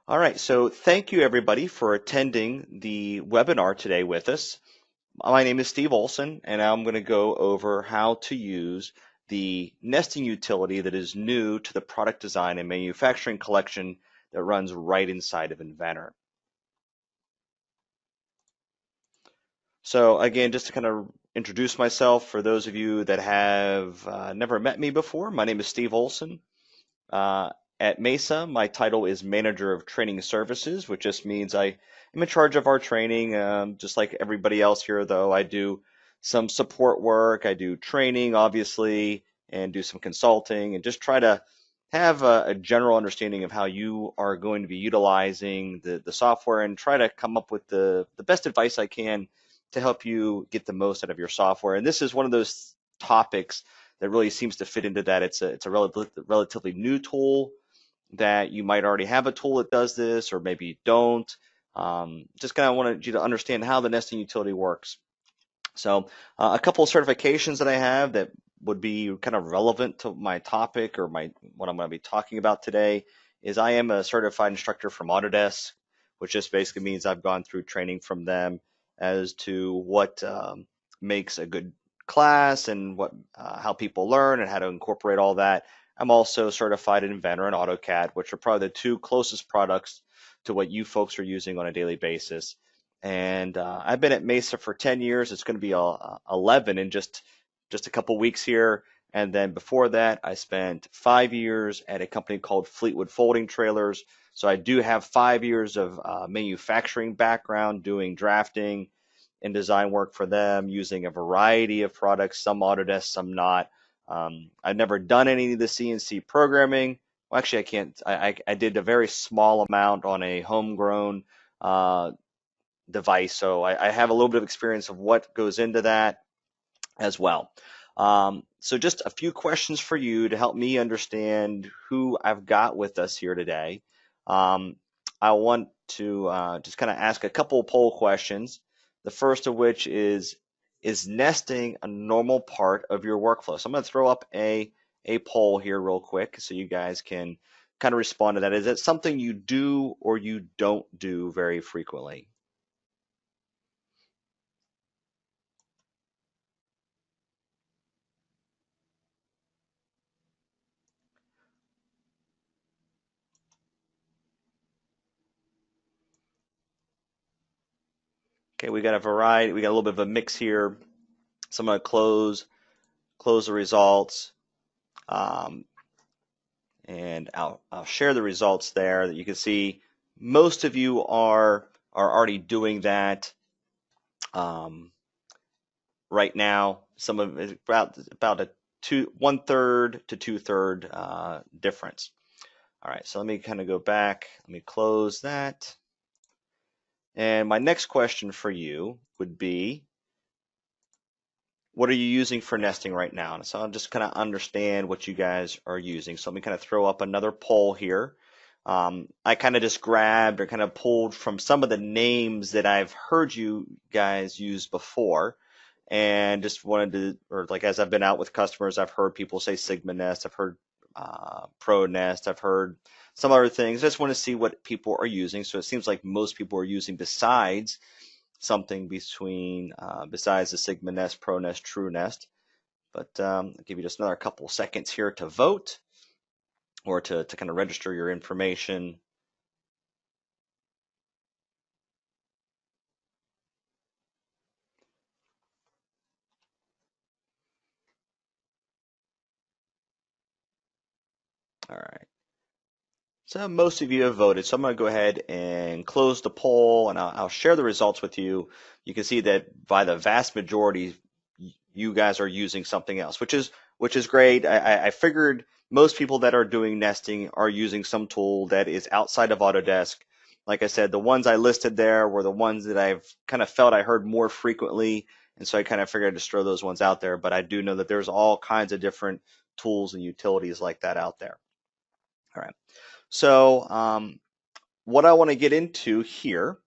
All right, so thank you everybody for attending the webinar today with us. My name is Steve Olson, and I'm going to go over how to use the nesting utility that is new to the product design and manufacturing collection that runs right inside of Inventor. So again, just to kind of introduce myself for those of you that have never met me before, my name is Steve Olson. At Mesa, my title is Manager of Training Services, which just means I am in charge of our training. Just like everybody else here, though, I do some support work, I do training, obviously, and do some consulting, and just try to have a general understanding of how you are going to be utilizing the software and try to come up with the best advice I can to help you get the most out of your software. And this is one of those topics that really seems to fit into that. It's a relatively new tool that you might already have a tool that does this, or maybe you don't. Just kind of wanted you to understand how the nesting utility works. So a couple of certifications that I have that would be kind of relevant to my topic or what I'm going to be talking about today is I am a certified instructor from Autodesk, which just basically means I've gone through training from them as to what makes a good class and what how people learn and how to incorporate all that. I'm also certified in Inventor and AutoCAD, which are probably the two closest products to what you folks are using on a daily basis. And I've been at Mesa for 10 years. It's going to be 11 in just a couple weeks here. And then before that, I spent 5 years at a company called Fleetwood Folding Trailers. So I do have 5 years of manufacturing background doing drafting and design work for them using a variety of products, some Autodesk, some not. I've never done any of the CNC programming. Well, actually, I can't. I did a very small amount on a homegrown device, so I have a little bit of experience of what goes into that as well. So just a few questions for you to help me understand who I've got with us here today. I want to just kind of ask a couple of poll questions. The first of which is nesting a normal part of your workflow? So I'm going to throw up a poll here real quick so you guys can kind of respond to that. Is it something you do or you don't do very frequently? Okay, we got a variety, we got a little bit of a mix here. So I'm going to close the results, and I'll share the results there that you can see. Most of you are already doing that right now. Some of it about a 1/3 to 2/3 difference. All right, so let me kind of go back. Let me close that. And my next question for you would be, what are you using for nesting right now? And so I'll just kind of understand what you guys are using. So let me kind of throw up another poll here. I kind of just grabbed or kind of pulled from some of the names that I've heard you guys use before, and just wanted to, or like as I've been out with customers, I've heard people say Sigma Nest, I've heard Pro Nest, I've heard some other things. I just want to see what people are using. So it seems like most people are using besides something between besides the Sigma Nest, Pro Nest, True Nest. But I'll give you just another couple seconds here to vote or to kind of register your information. All right. So most of you have voted. So I'm going to go ahead and close the poll, and I'll share the results with you. You can see that by the vast majority, you guys are using something else, which is great. I figured most people that are doing nesting are using some tool that is outside of Autodesk. Like I said, the ones I listed there were the ones that I've kind of felt I heard more frequently, and so I kind of figured I'd just throw those ones out there. But I do know that there's all kinds of different tools and utilities like that out there. All right. So what I want to get into here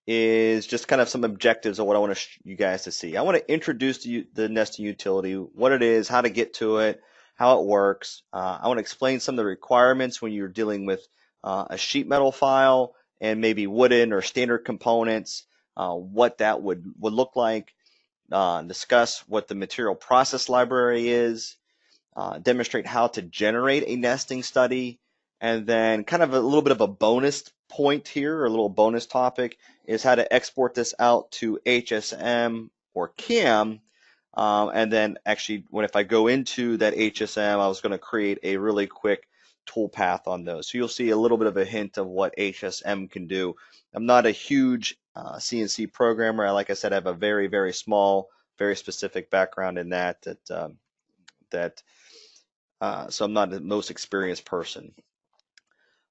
is just kind of some objectives of what I want you guys to see. I want to introduce to you the nesting utility, what it is, how to get to it, how it works. I want to explain some of the requirements when you're dealing with a sheet metal file and maybe wooden or standard components, what that would look like, discuss what the material process library is, demonstrate how to generate a nesting study, and then kind of a little bit of a bonus point here, or a little bonus topic, is how to export this out to HSM or CAM. And then actually, if I go into that HSM, I was going to create a really quick toolpath on those. So you'll see a little bit of a hint of what HSM can do. I'm not a huge CNC programmer. Like I said, I have a very, very small, very specific background in that. So I'm not the most experienced person.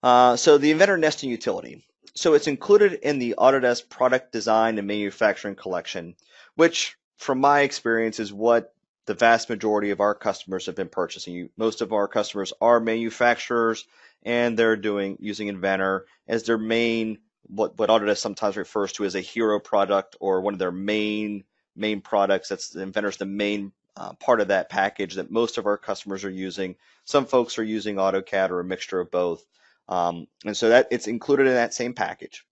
So the Inventor Nesting Utility. So it's included in the Autodesk Product Design and Manufacturing Collection, which from my experience is what the vast majority of our customers have been purchasing. Most of our customers are manufacturers, and they're using Inventor as their main, what Autodesk sometimes refers to as a hero product, or one of their main products. That's Inventor's the main part of that package that most of our customers are using. Some folks are using AutoCAD or a mixture of both. And so that it's included in that same package.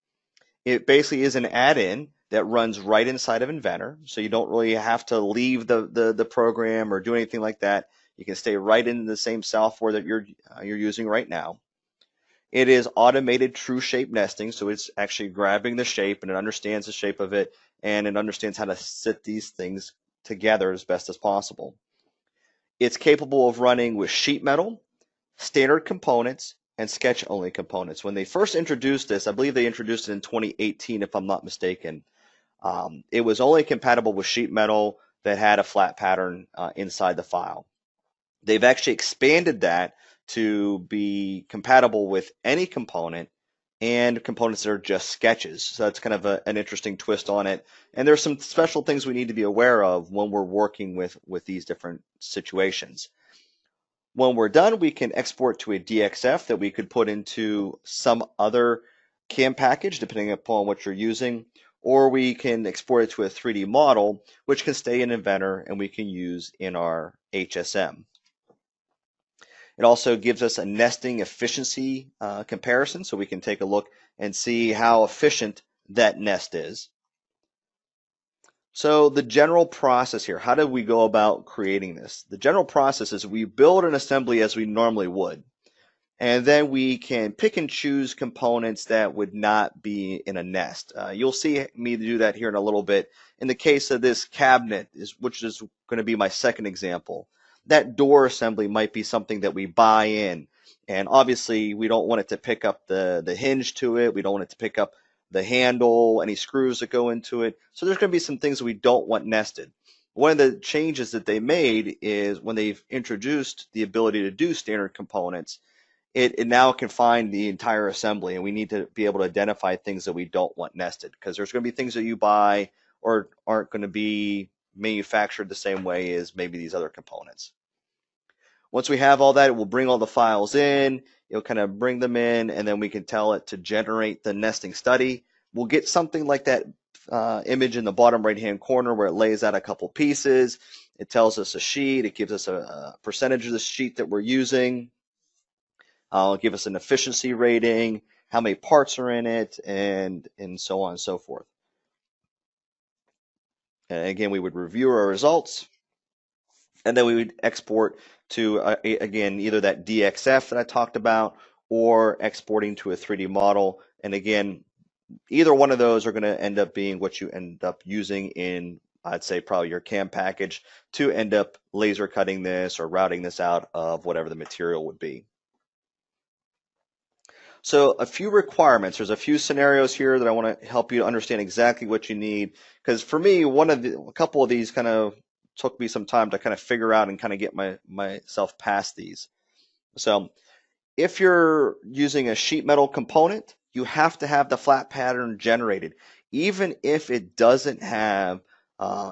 It basically is an add-in that runs right inside of Inventor, so you don't really have to leave the program or do anything like that. You can stay right in the same software that you're using right now. It is automated true shape nesting, so it's actually grabbing the shape, and it understands the shape of it, and it understands how to sit these things together as best as possible. It's capable of running with sheet metal, standard components, and sketch-only components. When they first introduced this, I believe they introduced it in 2018, if I'm not mistaken. It was only compatible with sheet metal that had a flat pattern inside the file. They've actually expanded that to be compatible with any component and components that are just sketches. So that's kind of an interesting twist on it. And there's some special things we need to be aware of when we're working with these different situations. When we're done, we can export to a DXF that we could put into some other CAM package, depending upon what you're using, or we can export it to a 3D model, which can stay in Inventor and we can use in our HSM. It also gives us a nesting efficiency comparison, so we can take a look and see how efficient that nest is. So the general process here, how do we go about creating this? The general process is we build an assembly as we normally would, and then we can pick and choose components that would not be in a nest. You'll see me do that here in a little bit. In the case of this cabinet, which is going to be my second example, that door assembly might be something that we buy in. And obviously, we don't want it to pick up the hinge to it. We don't want it to pick up the handle, any screws that go into it. So there's going to be some things we don't want nested. One of the changes that they made is when they've introduced the ability to do standard components, it now can find the entire assembly, and we need to be able to identify things that we don't want nested, because there's going to be things that you buy or aren't going to be manufactured the same way as maybe these other components. Once we have all that, it will bring all the files in, it'll kind of bring them in, and then we can tell it to generate the nesting study. We'll get something like that image in the bottom right-hand corner where it lays out a couple pieces. It tells us a sheet, it gives us a percentage of the sheet that we're using. It'll give us an efficiency rating, how many parts are in it, and so on and so forth. And again, we would review our results, and then we would export to, again, either that DXF that I talked about, or exporting to a 3D model. And again, either one of those are going to end up being what you end up using in, I'd say, probably your CAM package to end up laser cutting this or routing this out of whatever the material would be. So a few requirements. There's a few scenarios here that I want to help you understand exactly what you need. Because for me, a couple of these kind of took me some time to kind of figure out and kind of get myself past these. So if you're using a sheet metal component, you have to have the flat pattern generated. Even if it doesn't have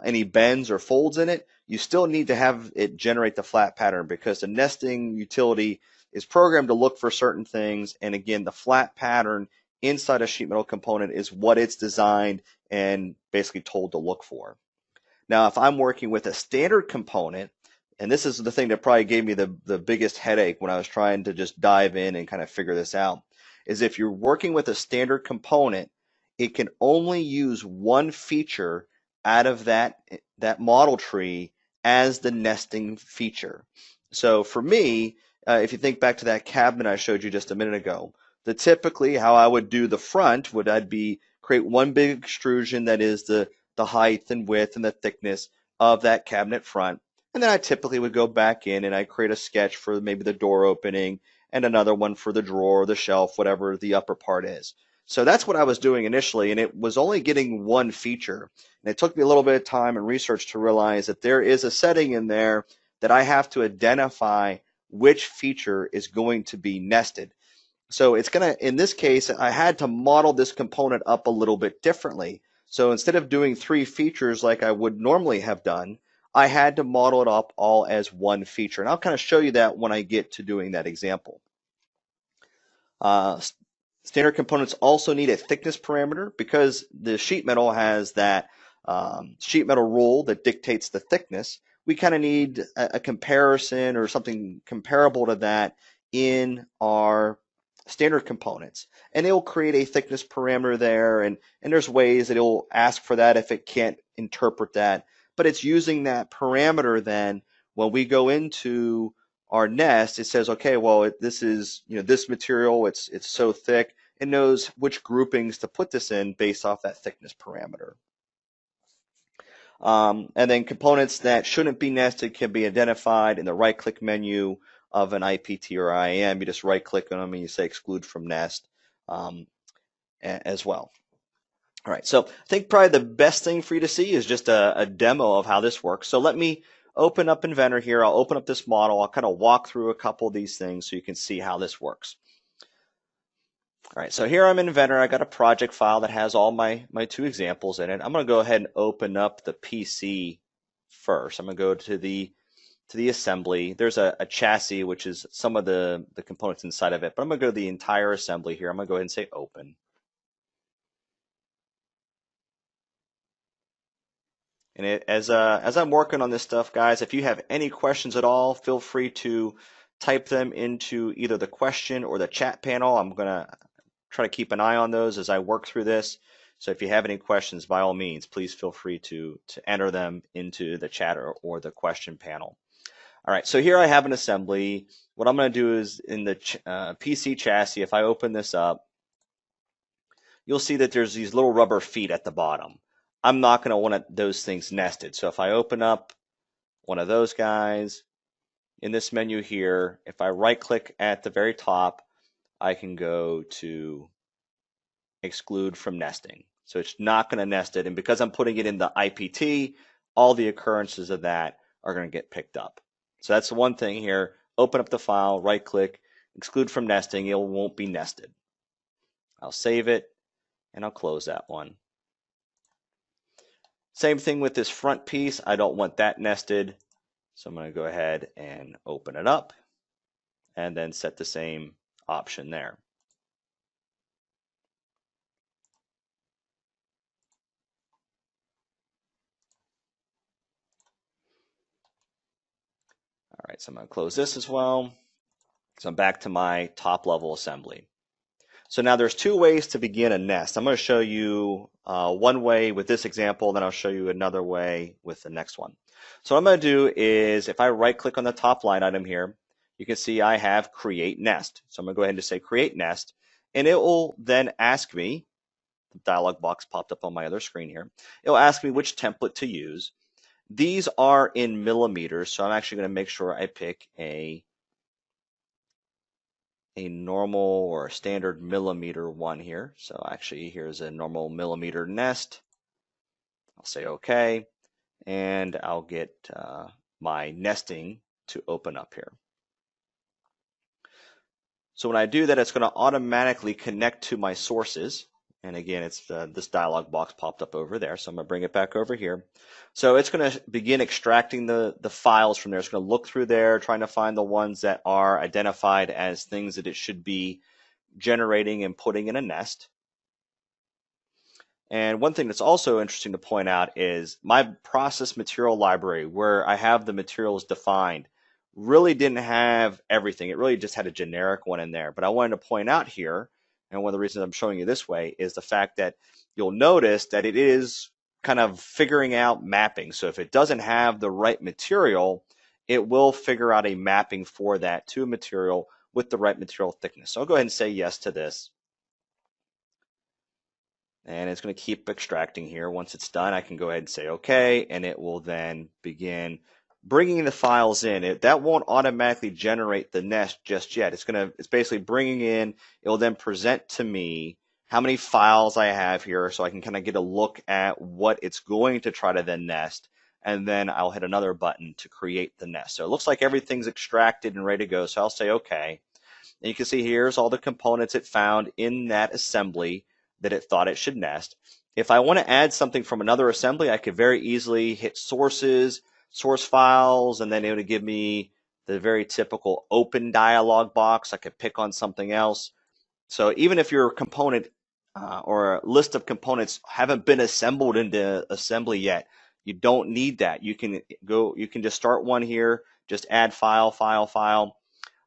any bends or folds in it, you still need to have it generate the flat pattern, because the nesting utility is programmed to look for certain things. And again, the flat pattern inside a sheet metal component is what it's designed and basically told to look for. Now, if I'm working with a standard component, and this is the thing that probably gave me the biggest headache when I was trying to just dive in and kind of figure this out. is if you're working with a standard component, it can only use one feature out of that model tree as the nesting feature. So for me, if you think back to that cabinet I showed you just a minute ago, typically how I would do the front would I'd be create one big extrusion that is the height and width and the thickness of that cabinet front. And then I typically would go back in and I create a sketch for maybe the door opening and another one for the drawer, the shelf, whatever the upper part is. So that's what I was doing initially, and it was only getting one feature. And it took me a little bit of time and research to realize that there is a setting in there that I have to identify which feature is going to be nested. So it's going to, in this case, I had to model this component up a little bit differently. So instead of doing 3 features like I would normally have done, I had to model it up all as one feature. And I'll kind of show you that when I get to doing that example. Standard components also need a thickness parameter because the sheet metal has that sheet metal rule that dictates the thickness. We kind of need a comparison or something comparable to that in our standard components, and it will create a thickness parameter there, and there's ways that it will ask for that if it can't interpret that, but it's using that parameter. Then when we go into our nest, it says, okay, well, this is, this material, it's so thick, it knows which groupings to put this in based off that thickness parameter. And then components that shouldn't be nested can be identified in the right-click menu of an IPT or IAM. You just right-click on them and you say exclude from nest as well. All right, so I think probably the best thing for you to see is just a demo of how this works. So let me open up Inventor here. I'll open up this model. I'll kind of walk through a couple of these things so you can see how this works. All right, so here I'm in Inventor. I got a project file that has all my 2 examples in it. I'm going to go ahead and open up the PC first. I'm going to go to the assembly. There's a chassis, which is some of the components inside of it, but I'm going to go to the entire assembly here. I'm going to go ahead and say open. And as I'm working on this stuff, guys, if you have any questions at all, feel free to type them into either the question or the chat panel. I'm going to try to keep an eye on those as I work through this. So if you have any questions, by all means, please feel free to enter them into the chat or the question panel. All right, so here I have an assembly. What I'm going to do is in the PC chassis, if I open this up, you'll see that there's these little rubber feet at the bottom. I'm not going to want those things nested. So if I open up one of those guys in this menu here, if I right-click at the very top, I can go to exclude from nesting. So it's not going to nest it. And because I'm putting it in the IPT, all the occurrences of that are going to get picked up. So that's the one thing here. Open up the file, right-click, exclude from nesting. It won't be nested. I'll save it, and I'll close that one. Same thing with this front piece. I don't want that nested. So I'm going to go ahead and open it up and then set the same option there. All right, so I'm going to close this as well. So I'm back to my top level assembly. So now there's 2 ways to begin a nest. I'm going to show you one way with this example, then I'll show you another way with the next one. So what I'm going to do is if I right click on the top line item here, you can see I have create nest. So I'm going to go ahead and just say create nest, and it will then ask me, the dialog box popped up on my other screen here, it will ask me which template to use. These are in millimeters, so I'm actually going to make sure I pick a normal or a standard millimeter one here. So actually here's a normal millimeter nest. I'll say okay, and I'll get my nesting to open up here. So when I do that, it's going to automatically connect to my sources. And again, it's this dialog box popped up over there. So I'm going to bring it back over here. So it's going to begin extracting the files from there. It's going to look through there, trying to find the ones that are identified as things that it should be generating and putting in a nest. And one thing that's also interesting to point out is my process material library, where I have the materials defined, really didn't have everything. It really just had a generic one in there. But I wanted to point out here and one of the reasons I'm showing you this way is the fact that you'll notice that it is kind of figuring out mapping. So if it doesn't have the right material, it will figure out a mapping for that to a material with the right material thickness. So I'll go ahead and say yes to this. And it's going to keep extracting here. Once it's done, I can go ahead and say OK, and it will then begin bringing the files in. That won't automatically generate the nest just yet. It's basically bringing in. It will then present to me how many files I have here, so I can kind of get a look at what it's going to try to then nest, and then I'll hit another button to create the nest. So it looks like everything's extracted and ready to go. So I'll say OK. And you can see here's all the components it found in that assembly that it thought it should nest. If I want to add something from another assembly, I could very easily hit sources, source files, and then it would give me the very typical open dialog box. I could pick on something else. So even if your component or a list of components haven't been assembled into assembly yet, you don't need that. You can just start one here, just add file, file, file.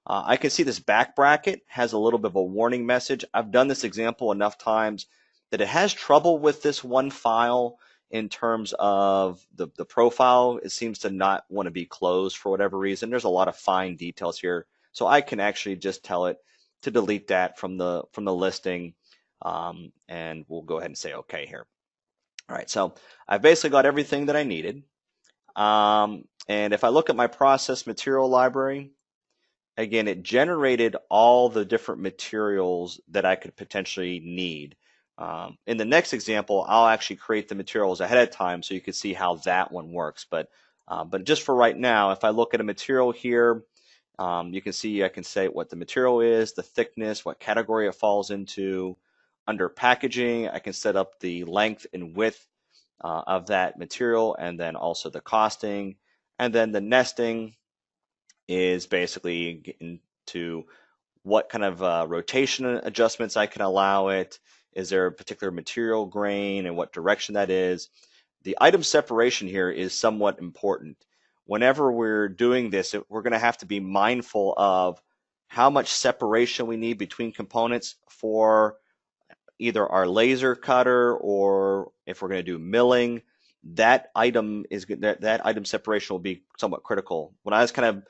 I can see this back bracket has a little bit of a warning message. I've done this example enough times that it has trouble with this one file in terms of the profile. It seems to not want to be closed for whatever reason. There's a lot of fine details here. So I can actually just tell it to delete that from the listing, and we'll go ahead and say OK here. All right, so I've basically got everything that I needed. And if I look at my process material library, again, it generated all the different materials that I could potentially need. In the next example, I'll actually create the materials ahead of time so you can see how that one works. But just for right now, if I look at a material here, you can see I can say what the material is, the thickness, what category it falls into. Under packaging, I can set up the length and width of that material, and then also the costing. And then the nesting is basically getting to what kind of rotation adjustments I can allow it. Is there a particular material grain and what direction that is? The item separation here is somewhat important. Whenever we're doing this, we're going to have to be mindful of how much separation we need between components for either our laser cutter, or if we're going to do milling. That item separation will be somewhat critical. When I was kind of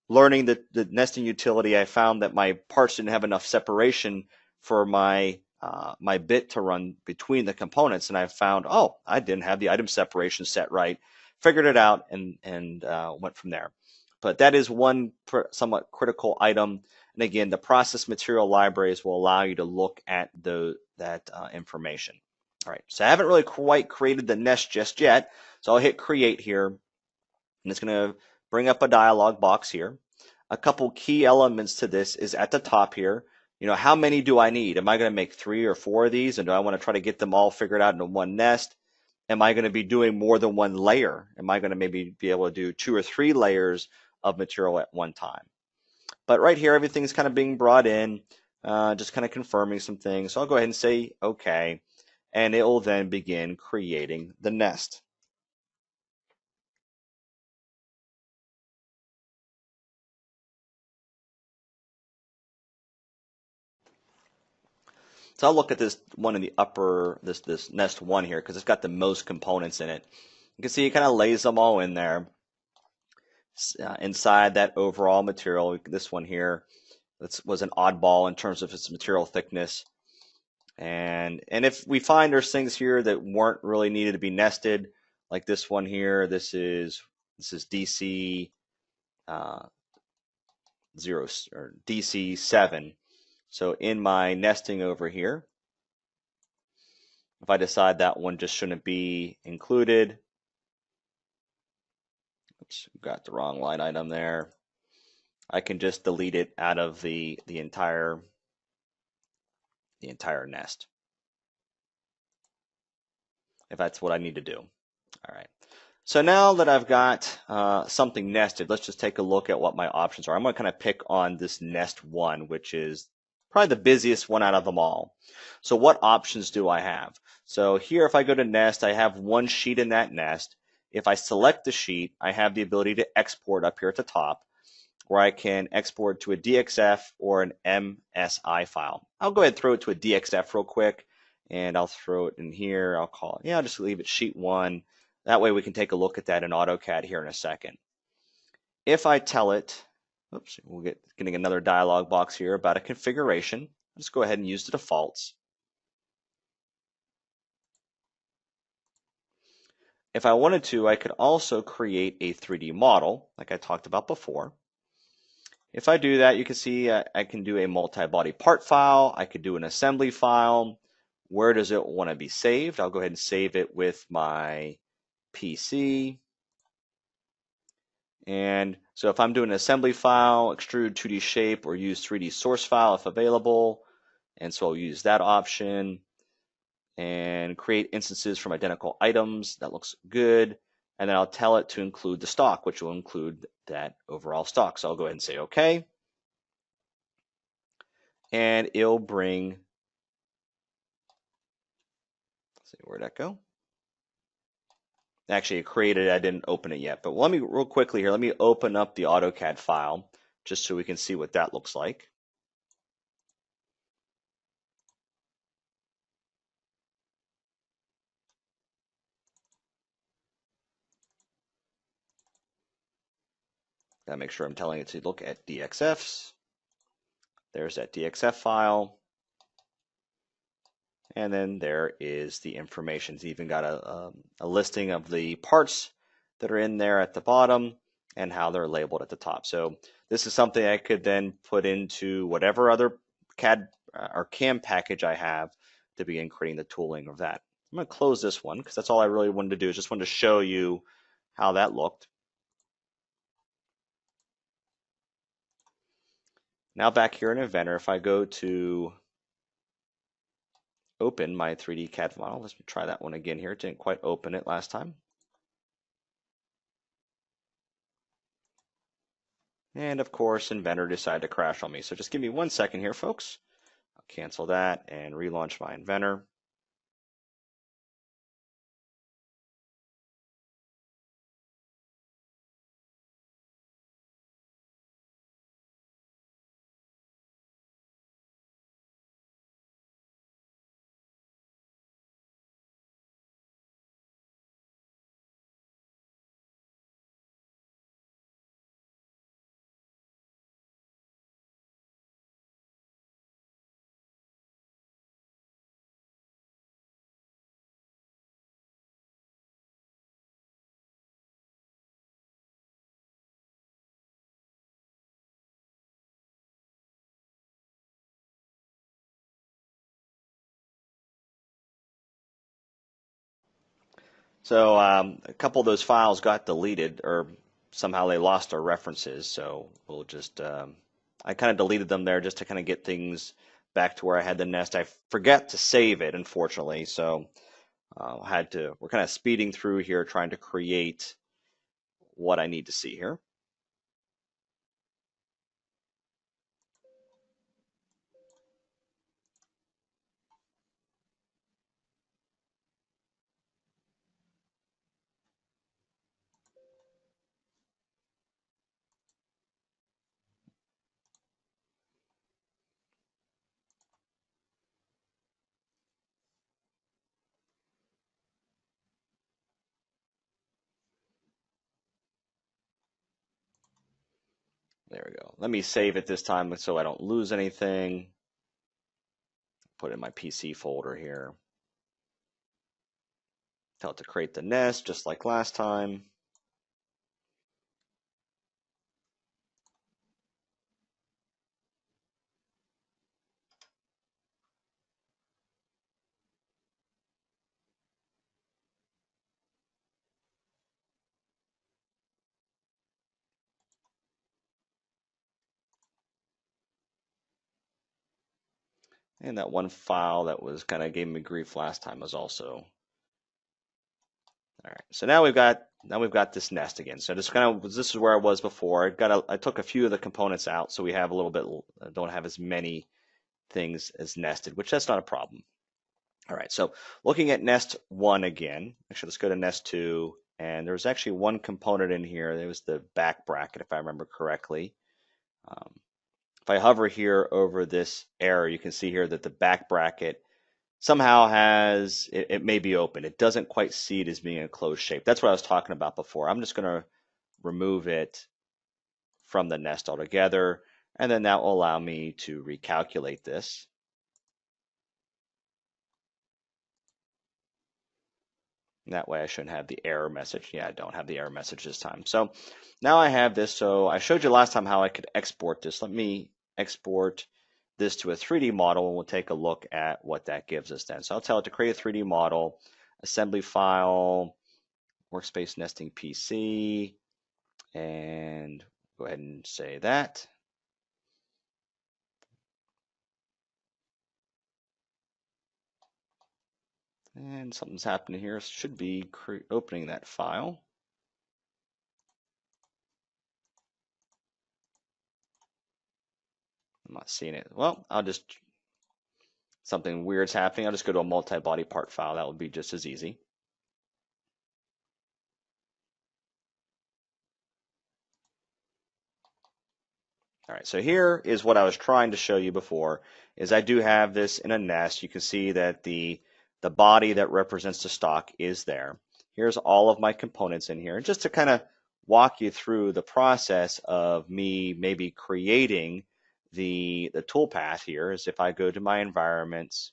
learning the nesting utility, I found that my parts didn't have enough separation for my bit to run between the components, and I found, oh, I didn't have the item separation set right. Figured it out and went from there. But that is one somewhat critical item. And again, the process material libraries will allow you to look at that information. All right, so I haven't really quite created the nest just yet. So I'll hit create here, and it's going to bring up a dialog box here. A couple key elements to this is at the top here. How many do I need? Am I going to make 3 or 4 of these? And do I want to try to get them all figured out into one nest? Am I going to be doing more than one layer? Am I going to maybe be able to do 2 or 3 layers of material at one time? But right here, everything's kind of being brought in, just kind of confirming some things. So I'll go ahead and say OK, and it will then begin creating the nest. So I'll look at this one in the upper, this nest 1 here, because it's got the most components in it. You can see it kind of lays them all in there inside that overall material. This one here, this was an oddball in terms of its material thickness. And if we find there's things here that weren't really needed to be nested, like this one here, this is DC 0 or DC 7. So in my nesting over here, if I decide that one just shouldn't be included, oops, got the wrong line item there, I can just delete it out of the entire nest, if that's what I need to do. All right. So now that I've got something nested, let's just take a look at what my options are. I'm going to kind of pick on this nest 1, which is probably the busiest one out of them all. So what options do I have? So here, if I go to nest, I have one sheet in that nest. If I select the sheet, I have the ability to export up here at the top. where I can export to a DXF or an MSI file. I'll go ahead and throw it to a DXF real quick, and I'll throw it in here. I'll just leave it sheet 1. That way we can take a look at that in AutoCAD here in a second. If I tell it, oops, we'll getting another dialog box here about a configuration. Let's go ahead and use the defaults. If I wanted to, I could also create a 3D model, like I talked about before. If I do that, you can see I can do a multi-body part file. I could do an assembly file. Where does it want to be saved? I'll go ahead and save it with my PC. And so if I'm doing an assembly file, extrude 2D shape or use 3D source file if available. And so I'll use that option and create instances from identical items. That looks good. And then I'll tell it to include the stock, which will include that overall stock. So I'll go ahead and say OK. And it'll bring, let's see, where'd that go? Actually, it created it. I didn't open it yet. But let me real quickly here, let me open up the AutoCAD file just so we can see what that looks like. Gotta make sure I'm telling it to look at DXFs. There's that DXF file. And then there is the information. It's even got a listing of the parts that are in there at the bottom and how they're labeled at the top. So this is something I could then put into whatever other CAD or CAM package I have to begin creating the tooling of that. I'm going to close this one because that's all I really wanted to do. Just wanted to show you how that looked. Now back here in Inventor, if I go to open my 3D CAD model, let's try that one again here. It didn't quite open it last time. And of course, Inventor decided to crash on me. So just give me 1 second here, folks. I'll cancel that and relaunch my Inventor. So a couple of those files got deleted, or somehow they lost their references. So we'll just, I kind of deleted them there just to kind of get things back to where I had the nest. I forget to save it, unfortunately. So we're kind of speeding through here trying to create what I need to see here. There we go. Let me save it this time so I don't lose anything. Put it in my PC folder here. Tell it to create the nest just like last time. And that one file that was kind of gave me grief last time was also. All right, so now we've got this nest again. So this is where I was before. I took a few of the components out, so we have a little bit, don't have as many things as nested, which that's not a problem. All right, so looking at nest 1 again. Actually, let's go to nest 2, and there's actually one component in here. There was the back bracket, if I remember correctly. If I hover here over this error, you can see here that the back bracket somehow has, it may be open. It doesn't quite see it as being a closed shape. That's what I was talking about before. I'm just going to remove it from the nest altogether, and then that will allow me to recalculate this. And that way I shouldn't have the error message. Yeah, I don't have the error message this time. So now I have this. So I showed you last time how I could export this. Let me export this to a 3D model, and we'll take a look at what that gives us then. So I'll tell it to create a 3D model, assembly file, workspace nesting PC, and go ahead and say that. And something's happening here. Should be opening that file. I'm not seeing it. Well, something weird's happening. I'll just go to a multi-body part file. That would be just as easy. All right, so here is what I was trying to show you before, is I do have this in a nest. You can see that the body that represents the stock is there. Here's all of my components in here. Just to kind of walk you through the process of me maybe creating the toolpath here is if I go to my environments,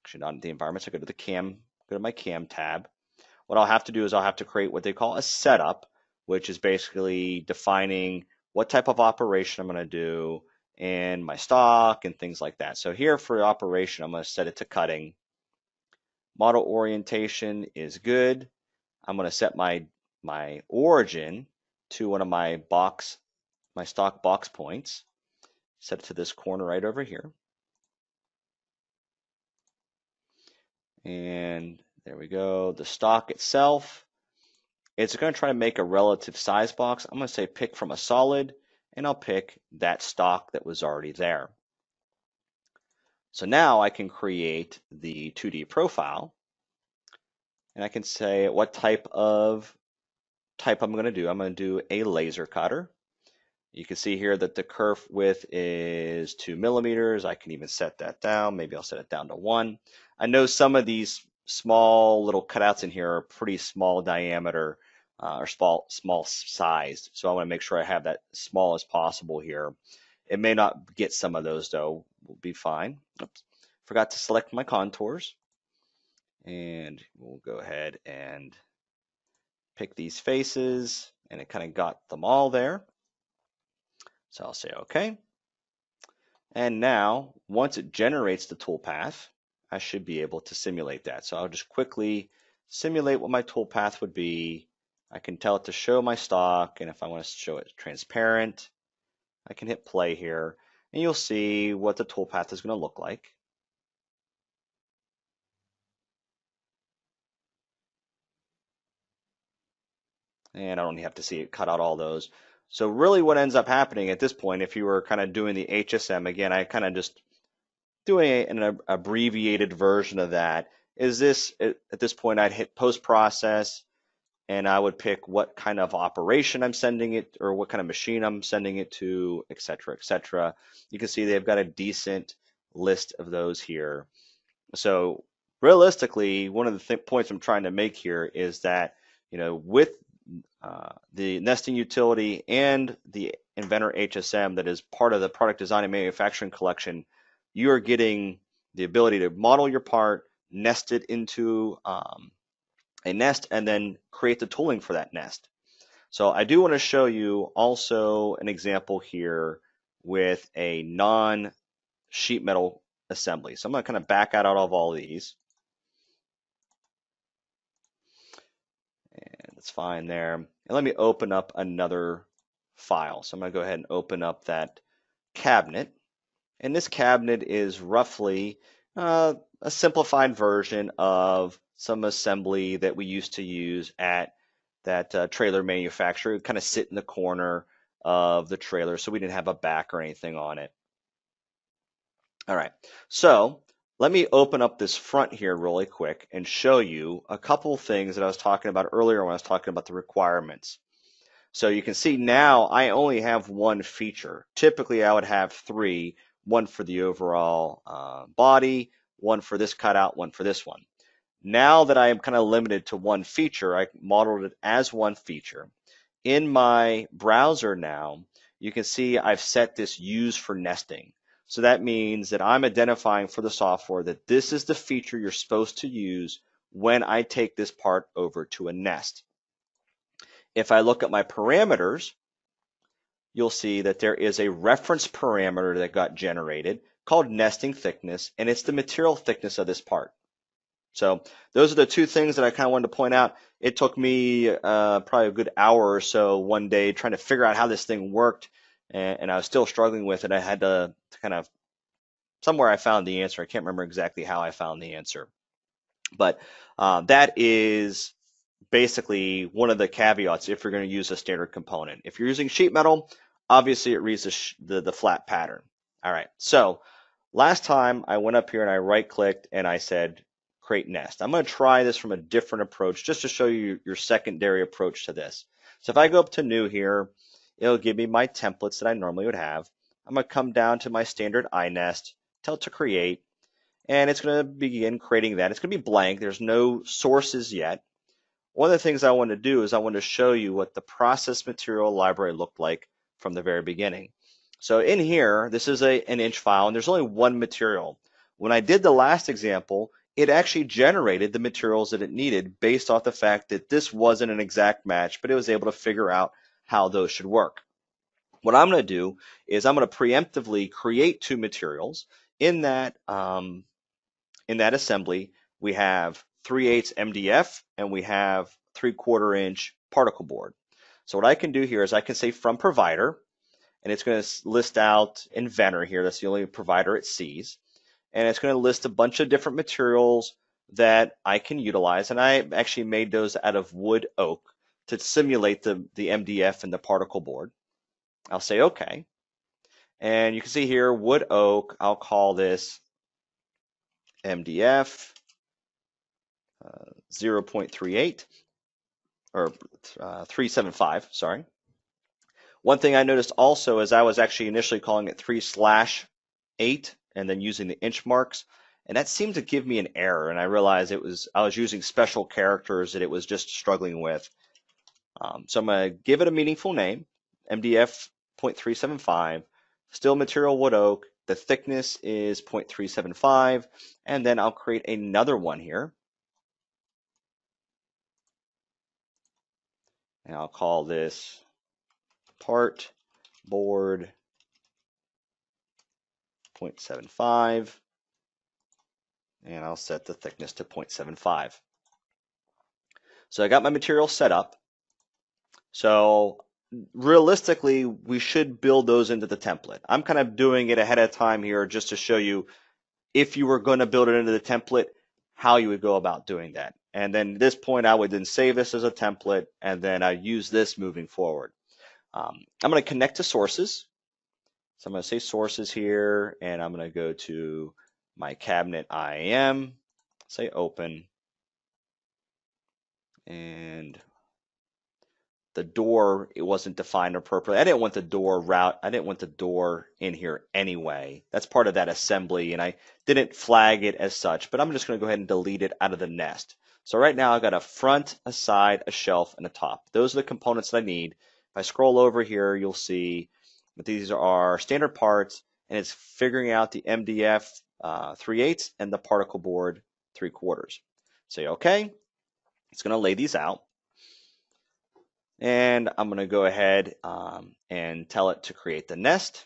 actually not the environments, I go to my CAM tab. What I'll have to do is I'll have to create what they call a setup, which is basically defining what type of operation I'm going to do and my stock and things like that. So here for operation, I'm going to set it to cutting. Model orientation is good. I'm going to set my origin to one of my stock box points. Set it to this corner right over here. And there we go. The stock itself, it's going to try to make a relative size box. I'm going to say pick from a solid, and I'll pick that stock that was already there. So now I can create the 2D profile, and I can say what type I'm going to do. I'm going to do a laser cutter. You can see here that the kerf width is 2 millimeters. I can even set that down. Maybe I'll set it down to 1. I know some of these small little cutouts in here are pretty small diameter or small sized. So I want to make sure I have that as small as possible here. It may not get some of those though. We'll be fine. Oops. Forgot to select my contours. And we'll go ahead and pick these faces, and it kind of got them all there. So I'll say OK. And now, once it generates the toolpath, I should be able to simulate that. So I'll just quickly simulate what my toolpath would be. I can tell it to show my stock, and if I want to show it transparent, I can hit play here, and you'll see what the toolpath is going to look like. And I don't have to see it cut out all those. So really what ends up happening at this point, if you were kind of doing the HSM, again, I kind of just doing an abbreviated version of that, is this, at this point, I'd hit post-process, and I would pick what kind of operation I'm sending it, or what kind of machine I'm sending it to, et cetera, et cetera. You can see they've got a decent list of those here. So realistically, one of the points I'm trying to make here is that, with the nesting utility and the Inventor HSM that is part of the product design and manufacturing collection, you are getting the ability to model your part, nest it into a nest, and then create the tooling for that nest. So I do want to show you also an example here with a non-sheet metal assembly. So I'm going to kind of back out of all of these. And that's fine there. And let me open up another file. So I'm going to go ahead and open up that cabinet. And this cabinet is roughly a simplified version of some assembly that we used to use at that trailer manufacturer. It would kind of sit in the corner of the trailer, so we didn't have a back or anything on it. All right, so let me open up this front here really quick and show you a couple things that I was talking about earlier when I was talking about the requirements. So you can see now I only have one feature. Typically I would have three, one for the overall body, one for this cutout, one for this one. Now that I am kind of limited to one feature, I modeled it as one feature. In my browser now, you can see I've set this use for nesting. So that means that I'm identifying for the software that this is the feature you're supposed to use when I take this part over to a nest. If I look at my parameters, you'll see that there is a reference parameter that got generated called nesting thickness, and it's the material thickness of this part. So those are the two things that I kind of wanted to point out. It took me probably a good hour or so one day trying to figure out how this thing worked, and I was still struggling with it. I had to kind of, somewhere I found the answer. I can't remember exactly how I found the answer. But that is basically one of the caveats if you're going to use a standard component. If you're using sheet metal, obviously it reads the flat pattern. All right, so last time I went up here and I right-clicked and I said create nest. I'm going to try this from a different approach just to show you your secondary approach to this. So if I go up to new here, it'll give me my templates that I normally would have. I'm going to come down to my standard iNest, tell it to create, and it's going to begin creating that. It's going to be blank. There's no sources yet. One of the things I want to do is I want to show you what the process material library looked like from the very beginning. So in here, this is an inch file, and there's only one material. When I did the last example, it actually generated the materials that it needed based off the fact that this wasn't an exact match, but it was able to figure out how those should work. What I'm going to do is I'm going to preemptively create two materials. In that assembly, we have 3/8 MDF and we have 3/4 inch particle board. So what I can do here is I can say from provider, and it's going to list out Inventor here. That's the only provider it sees. And it's going to list a bunch of different materials that I can utilize. And I actually made those out of wood oak to simulate the MDF and the particle board. I'll say OK. And you can see here wood oak. I'll call this MDF 0.38 or 375, sorry. One thing I noticed also is I was actually initially calling it 3/8 and then using the inch marks, and that seemed to give me an error, and I realized I was using special characters that it was just struggling with. So I'm going to give it a meaningful name, MDF 0.375, still material wood oak, the thickness is 0.375, and then I'll create another one here. And I'll call this part board 0.75, and I'll set the thickness to 0.75. So I got my material set up. So realistically, we should build those into the template. I'm kind of doing it ahead of time here just to show you if you were going to build it into the template, how you would go about doing that. And then at this point, I would then save this as a template, and then I use this moving forward. I'm going to connect to sources. So I'm going to say sources here, and I'm going to go to my cabinet IAM, say open, and the door, it wasn't defined appropriately. I didn't want the door route. I didn't want the door in here anyway. That's part of that assembly, and I didn't flag it as such, but I'm just going to go ahead and delete it out of the nest. So right now I've got a front, a side, a shelf, and a top. Those are the components that I need. If I scroll over here, you'll see that these are standard parts, and it's figuring out the MDF 3/8 and the particle board 3/4. Say OK. It's going to lay these out. And I'm going to go ahead and tell it to create the nest.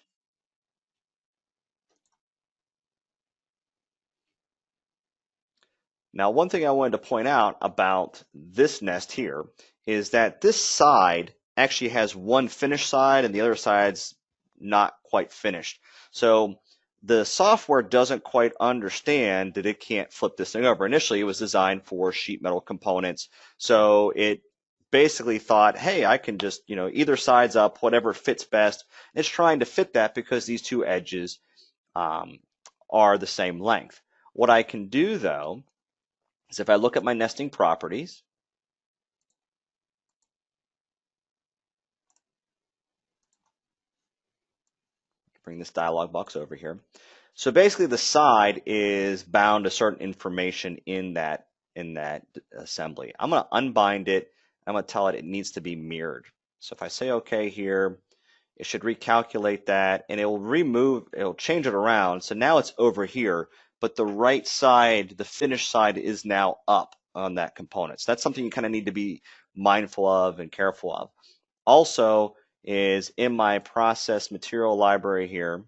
Now, one thing I wanted to point out about this nest here is that this side actually has one finished side and the other side's not quite finished. So the software doesn't quite understand that it can't flip this thing over. Initially, it was designed for sheet metal components. So it basically thought, hey, I can just, either side's up, whatever fits best. It's trying to fit that because these two edges are the same length. What I can do, though, is if I look at my nesting properties, Bring this dialog box over here. So basically the side is bound to certain information in that assembly. I'm going to unbind it. I'm going to tell it needs to be mirrored. So if I say OK here, it should recalculate that, and it'll change it around. So now it's over here, but the right side, the finished side, is now up on that component. So that's something you kind of need to be mindful of and careful of. Also is in my process material library here,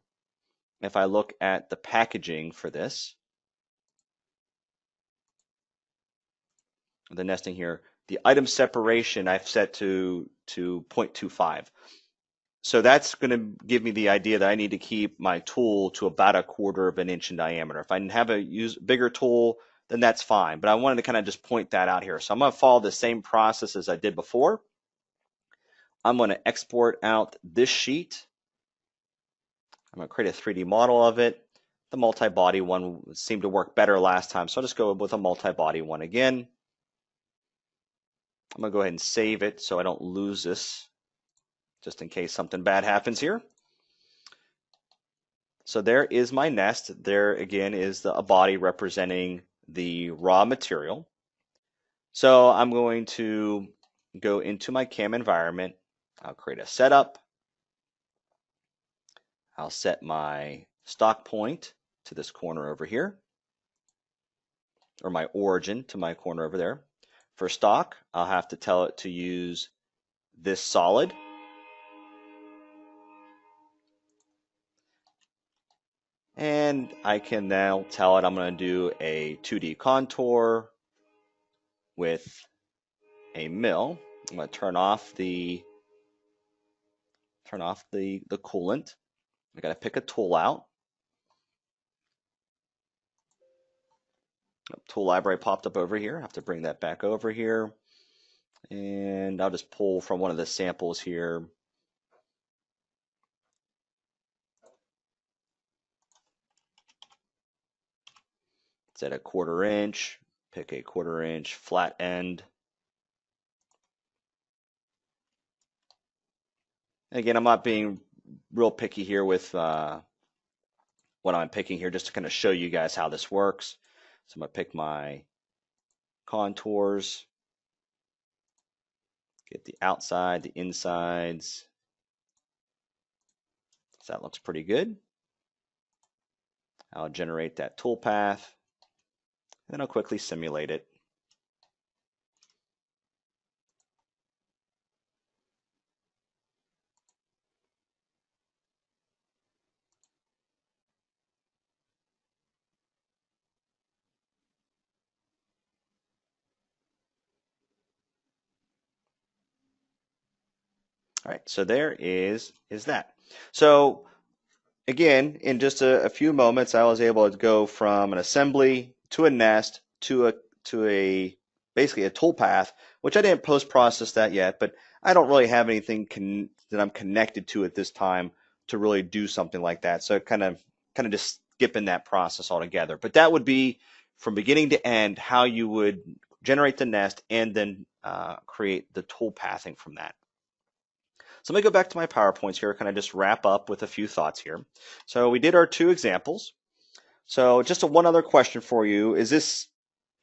if I look at the packaging for this, the nesting here, the item separation I've set to 0.25. So that's going to give me the idea that I need to keep my tool to about 1/4 of an inch in diameter. If I have a bigger tool, then that's fine. But I wanted to kind of just point that out here. So I'm going to follow the same process as I did before. I'm going to export out this sheet. I'm going to create a 3D model of it. The multi-body one seemed to work better last time, so I'll just go with a multi-body one again. I'm going to go ahead and save it so I don't lose this, just in case something bad happens here. So there is my nest. There again is a body representing the raw material. So I'm going to go into my CAM environment. I'll create a setup. I'll set my stock point to this corner over here, or my origin to my corner over there. For stock, I'll have to tell it to use this solid. And I can now tell it I'm going to do a 2D contour with a mill. I'm going to turn off the coolant. I got to pick a tool out. Tool library popped up over here. I have to bring that back over here. And I'll just pull from one of the samples here. It's at 1/4 inch. Pick a 1/4 inch flat end. And again, I'm not being real picky here with what I'm picking here, just to kind of show you guys how this works. So I'm going to pick my contours, get the outside, the insides. So that looks pretty good. I'll generate that tool path, and then I'll quickly simulate it. All right, so there is that. So again, in just a few moments, I was able to go from an assembly to a nest to a basically a toolpath, which I didn't post-process that yet, but I don't really have anything that I'm connected to at this time to really do something like that. So kind of just skipping that process altogether. But that would be from beginning to end how you would generate the nest and then create the tool pathing from that. So let me go back to my PowerPoints here, kind of just wrap up with a few thoughts here. So we did our 2 examples. So just one other question for you. Is this,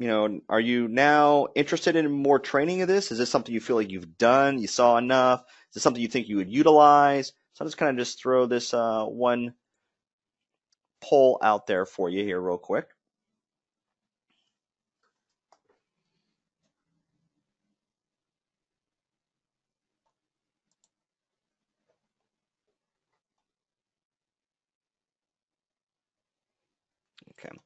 are you now interested in more training of this? Is this something you feel like you've done, you saw enough? Is this something you think you would utilize? So I'll just kind of just throw this one poll out there for you here real quick. Okay.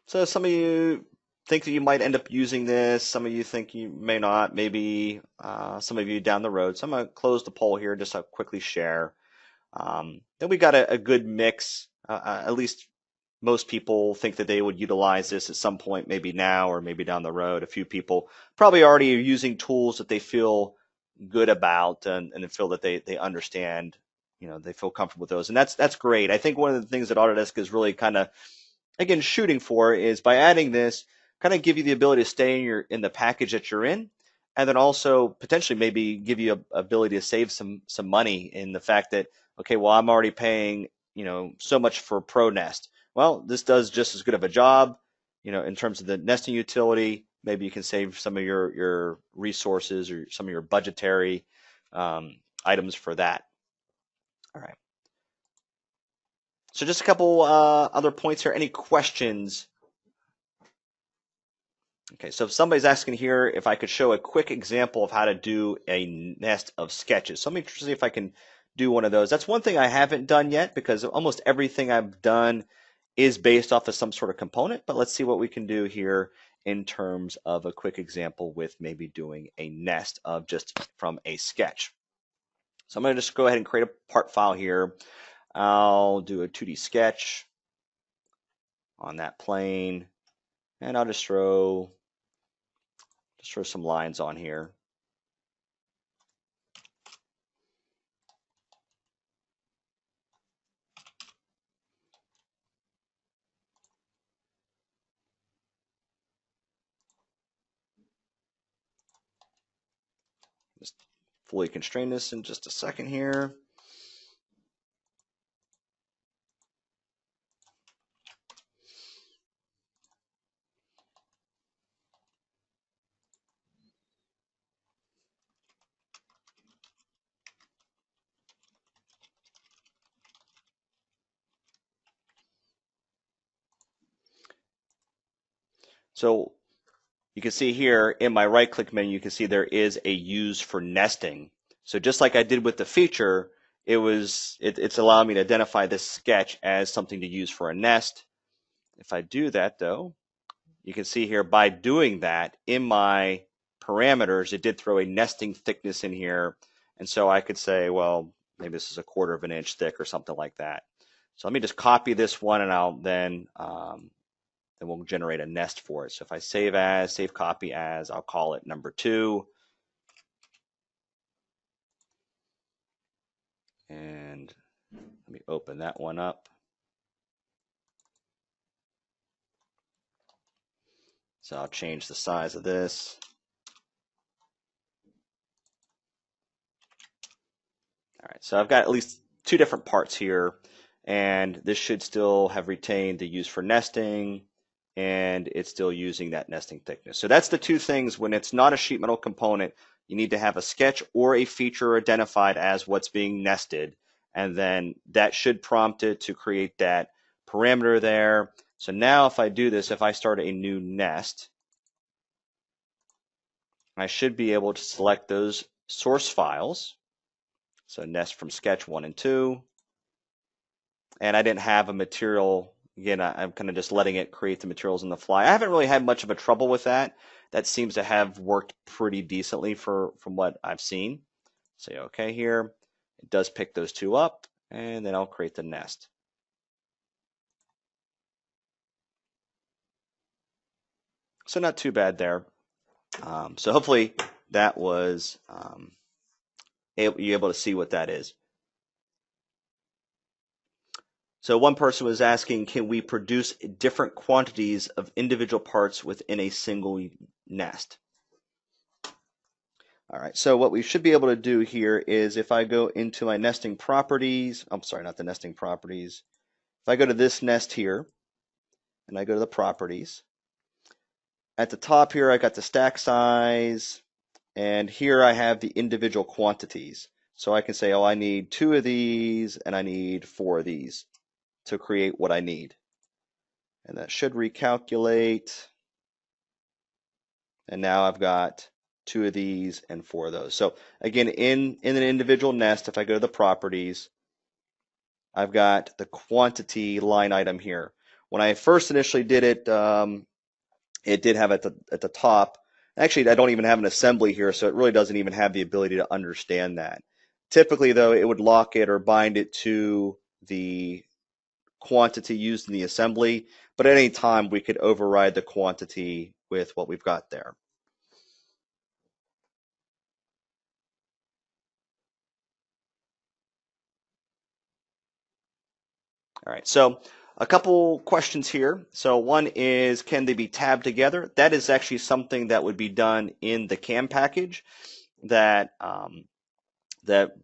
So some of you think that you might end up using this. Some of you think you may not. Maybe some of you down the road. So I'm going to close the poll here just to quickly share. Then we got a good mix. At least most people think that they would utilize this at some point, maybe now or maybe down the road. A few people probably already are using tools that they feel good about and feel that they understand. They feel comfortable with those, and that's great. I think one of the things that Autodesk is really kind of again shooting for is by adding this, kind of give you the ability to stay in the package that you're in, and then also potentially maybe give you a ability to save some money in the fact that, okay, well, I'm already paying, so much for Pro Nest. Well, this does just as good of a job, in terms of the nesting utility. Maybe you can save some of your resources or some of your budgetary items for that. All right. So just a couple other points here. Any questions? Okay, so if somebody's asking here if I could show a quick example of how to do a nest of sketches. So let me see if I can do one of those. That's one thing I haven't done yet because almost everything I've done is based off of some sort of component, but let's see what we can do here in terms of a quick example with maybe doing a nest of just from a sketch. So I'm going to just go ahead and create a part file here. I'll do a 2D sketch on that plane, and I'll just throw some lines on here. Just fully constrain this in just a second here. So you can see here in my right click menu, you can see there is a use for nesting. So just like I did with the feature, it's allowing me to identify this sketch as something to use for a nest. If I do that though, you can see here by doing that in my parameters, it did throw a nesting thickness in here. And so I could say, well, maybe this is 1/4 of an inch thick or something like that. So let me just copy this one and I'll then we'll generate a nest for it. So if I save copy as, I'll call it number 2. And let me open that one up. So I'll change the size of this. All right, so I've got at least 2 different parts here, and this should still have retained the use for nesting, and it's still using that nesting thickness. So that's the 2 things. When it's not a sheet metal component, you need to have a sketch or a feature identified as what's being nested, and then that should prompt it to create that parameter there. So now if I do this, if I start a new nest, I should be able to select those source files. So nest from sketch 1 and 2. And I didn't have a material. Again, I'm kind of just letting it create the materials on the fly. I haven't really had much of a trouble with that. That seems to have worked pretty decently from what I've seen. Say okay here. It does pick those 2 up, and then I'll create the nest. So not too bad there. So hopefully that was you're able to see what that is. So one person was asking, can we produce different quantities of individual parts within a single nest? All right, so what we should be able to do here is if I go into my nesting properties, I'm sorry, not the nesting properties. If I go to this nest here, and I go to the properties, at the top here I got the stack size, and here I have the individual quantities. So I can say, oh, I need 2 of these, and I need 4 of these to create what I need. And that should recalculate. And now I've got 2 of these and 4 of those. So again, in an individual nest, if I go to the properties, I've got the quantity line item here. When I first initially did it, it did have at the top. Actually, I don't even have an assembly here, so it really doesn't even have the ability to understand that. Typically, though, it would lock it or bind it to the quantity used in the assembly, but at any time we could override the quantity with what we've got there. All right, so A couple questions here. So one is, can they be tabbed together? That is actually something that would be done in the CAM package. That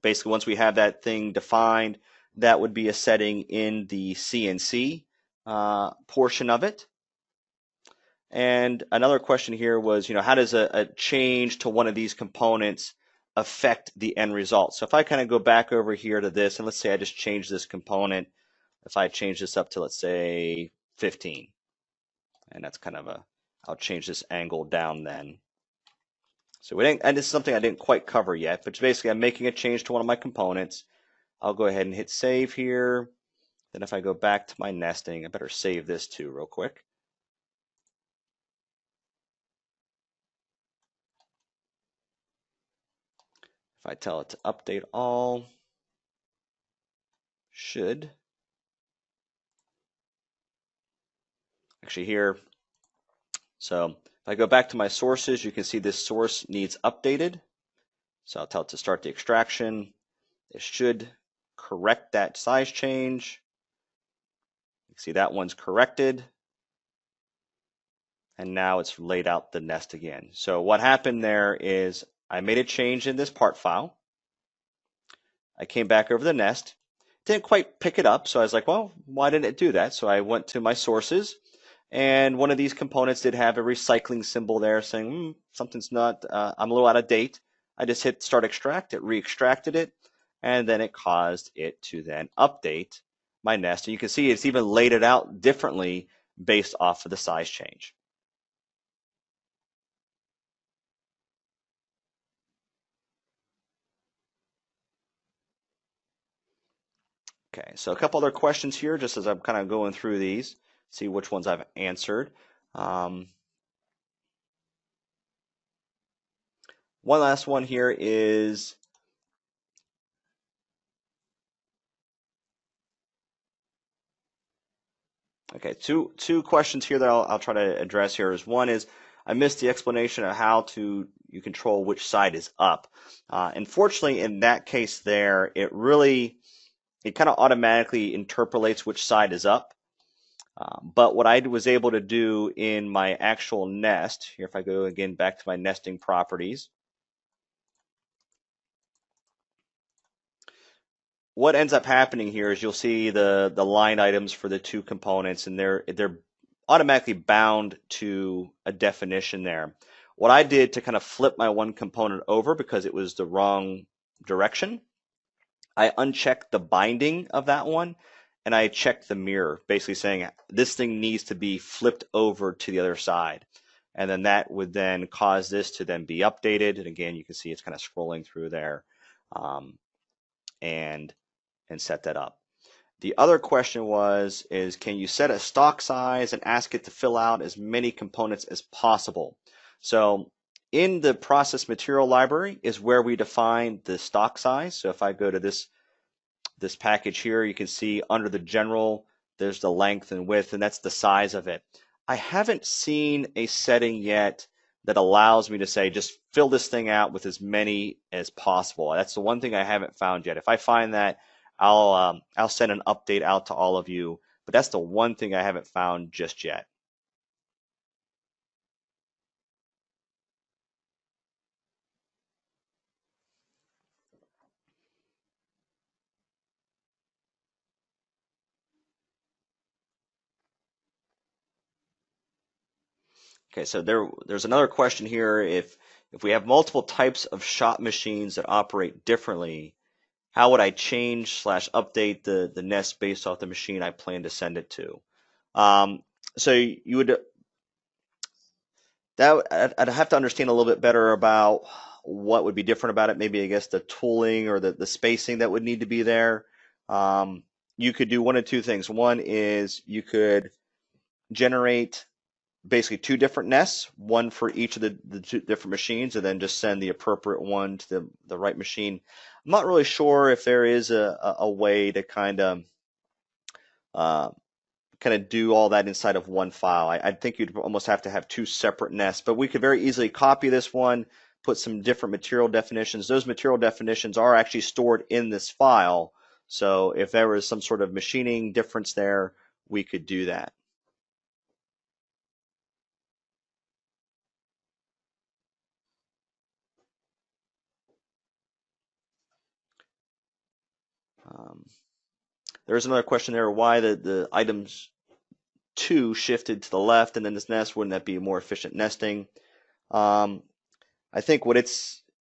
basically once we have that thing defined, that would be a setting in the CNC portion of it. And another question here was, how does a change to one of these components affect the end result? So if I kind of go back over here to this, and let's say I just change this component. If I change this up to, let's say, 15, and that's kind of I'll change this angle down then. So and this is something I didn't quite cover yet, but basically I'm making a change to one of my components. I'll go ahead and hit save here. Then if I go back to my nesting, I better save this too real quick. If I tell it to update all, should actually here. So if I go back to my sources, you can see this source needs updated. So I'll tell it to start the extraction. It should correct that size change. You can see that one's corrected. And now it's laid out the nest again. So what happened there is I made a change in this part file. I came back over the nest. Didn't quite pick it up, so I was like, well, why didn't it do that? So I went to my sources, and one of these components did have a recycling symbol there saying, something's not, I'm a little out of date. I just hit start extract, it re-extracted it, and then it caused it to then update my nest. And you can see it's even laid it out differently based off of the size change. Okay, so a couple other questions here, just as I'm kind of going through these, see which ones I've answered. One last one here is, okay, two questions here that I'll try to address here. Is one is, I missed the explanation of how you control which side is up. Unfortunately, in that case there, it kind of automatically interpolates which side is up. But what I was able to do in my actual nest, here if I go again back to my nesting properties, what ends up happening here is you'll see the line items for the two components, and they're automatically bound to a definition there. What I did to kind of flip my one component over because it was the wrong direction, I unchecked the binding of that one, and I checked the mirror, basically saying this thing needs to be flipped over to the other side. And then that would then cause this to then be updated. And again, you can see it's kind of scrolling through there and set that up. The other question is can you set a stock size and ask it to fill out as many components as possible? So in the process material library is where we define the stock size. So if I go to this package here, you can see under the general, there's the length and width, and that's the size of it. I haven't seen a setting yet that allows me to say, just fill this thing out with as many as possible. That's the one thing I haven't found yet. If I find that, I'll send an update out to all of you, but that's the one thing I haven't found just yet. Okay, so there's another question here. If we have multiple types of shop machines that operate differently, how would I change / update the nest based off the machine I plan to send it to? So you would I'd have to understand a little bit better about what would be different about it. Maybe I guess the tooling or the spacing that would need to be there. You could do one of two things. One is you could generate basically two different nests, one for each of the two different machines, and then just send the appropriate one to the right machine. I'm not really sure if there is a way to kind of do all that inside of one file. I think you'd almost have to have two separate nests, but we could very easily copy this one, put some different material definitions. Those material definitions are actually stored in this file. So if there was some sort of machining difference there, we could do that. There's another question there, why the items 2 shifted to the left and then this nest, wouldn't that be more efficient nesting? I think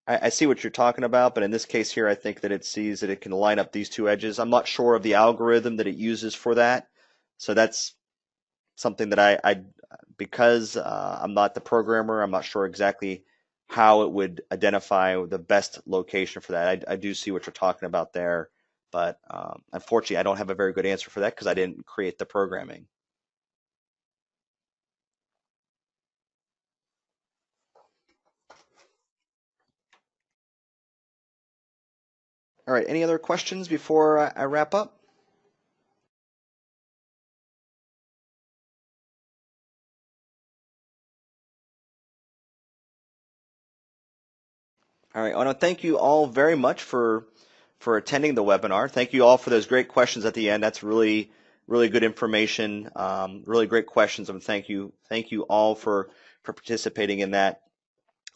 I see what you're talking about, but in this case here, I think that it sees that it can line up these two edges. I'm not sure of the algorithm that it uses for that. So that's something that because I'm not the programmer, I'm not sure exactly how it would identify the best location for that. I do see what you're talking about there, but unfortunately, I don't have a very good answer for that because I didn't create the programming. All right, any other questions before I wrap up? All right, I want to thank you all very much for attending the webinar. Thank you all for those great questions at the end. That's really good information, really great questions, and thank you all for participating in that.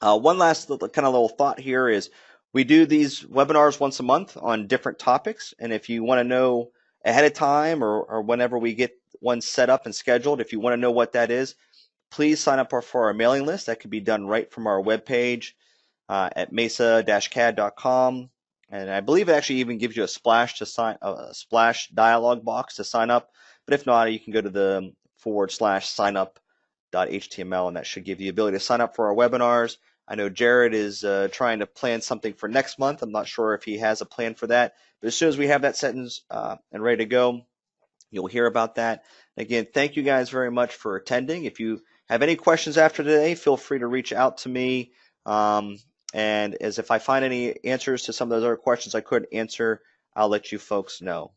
One last little thought here is we do these webinars once a month on different topics, and if you want to know ahead of time or whenever we get one set up and scheduled, if you want to know what that is, please sign up for our mailing list. That can be done right from our webpage at mesa-cad.com. And I believe it actually even gives you a splash dialog box to sign up. But if not, you can go to the /signup.html, and that should give you the ability to sign up for our webinars. I know Jared is trying to plan something for next month. I'm not sure if he has a plan for that, but as soon as we have that sentence and ready to go, you'll hear about that. Again, thank you guys very much for attending. If you have any questions after today, feel free to reach out to me. And as if I find any answers to some of those other questions I couldn't answer, I'll let you folks know.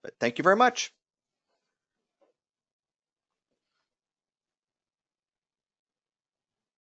But thank you very much.